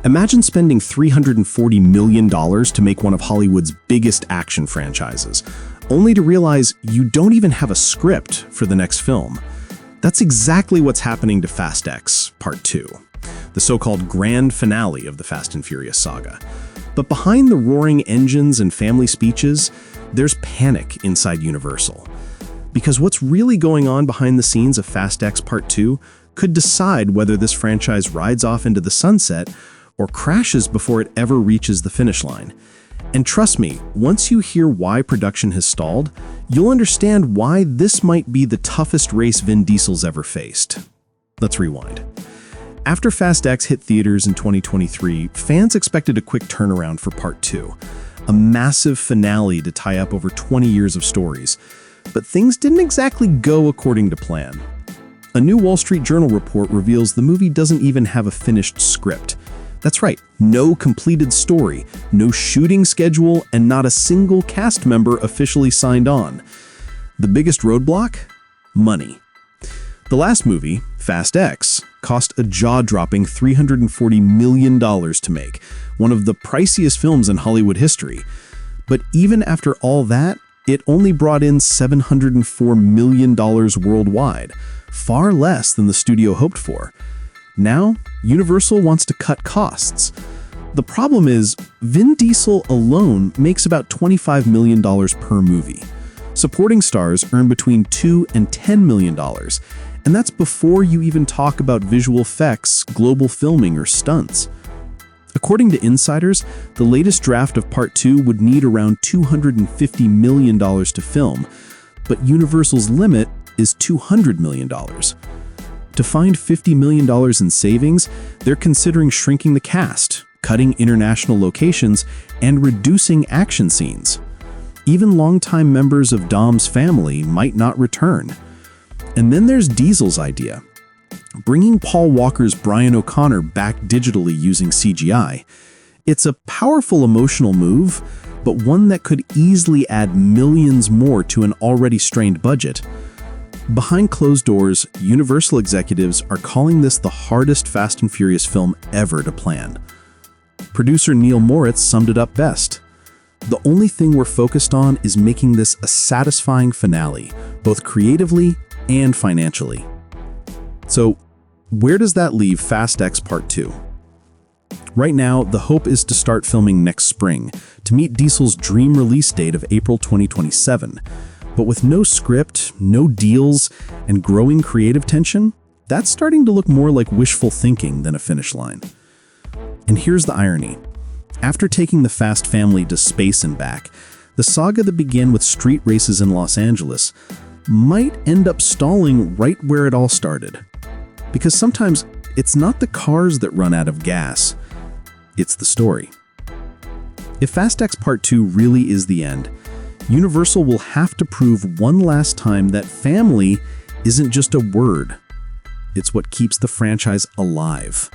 Imagine spending $340 million to make one of Hollywood's biggest action franchises, only to realize you don't even have a script for the next film. That's exactly what's happening to Fast X Part 2, the so-called grand finale of the Fast and Furious saga. But behind the roaring engines and family speeches, there's panic inside Universal. Because what's really going on behind the scenes of Fast X Part 2 could decide whether this franchise rides off into the sunset or crashes before it ever reaches the finish line. And trust me, once you hear why production has stalled, you'll understand why this might be the toughest race Vin Diesel's ever faced. Let's rewind. After Fast X hit theaters in 2023, fans expected a quick turnaround for Part 2, a massive finale to tie up over 20 years of stories. But things didn't exactly go according to plan. A new Wall Street Journal report reveals the movie doesn't even have a finished script. That's right, no completed story, no shooting schedule, and not a single cast member officially signed on. The biggest roadblock? Money. The last movie, Fast X, cost a jaw-dropping $340 million to make, one of the priciest films in Hollywood history. But even after all that, it only brought in $704 million worldwide, far less than the studio hoped for. Now, Universal wants to cut costs. The problem is, Vin Diesel alone makes about $25 million per movie. Supporting stars earn between $2 and $10 million, and that's before you even talk about visual effects, global filming, or stunts. According to insiders, the latest draft of Part 2 would need around $250 million to film, but Universal's limit is $200 million. To find $50 million in savings, they're considering shrinking the cast, cutting international locations, and reducing action scenes. Even longtime members of Dom's family might not return. And then there's Diesel's idea, bringing Paul Walker's Brian O'Connor back digitally using CGI. It's a powerful emotional move, but one that could easily add millions more to an already strained budget. Behind closed doors, Universal executives are calling this the hardest Fast and Furious film ever to plan. Producer Neil Moritz summed it up best. The only thing we're focused on is making this a satisfying finale, both creatively and financially. So, where does that leave Fast X Part 2? Right now, the hope is to start filming next spring, to meet Diesel's dream release date of April 2027. But with no script, no deals, and growing creative tension, that's starting to look more like wishful thinking than a finish line. And here's the irony. After taking the Fast family to space and back, the saga that began with street races in Los Angeles might end up stalling right where it all started. Because sometimes it's not the cars that run out of gas, it's the story. If Fast X Part 2 really is the end, Universal will have to prove one last time that family isn't just a word. It's what keeps the franchise alive.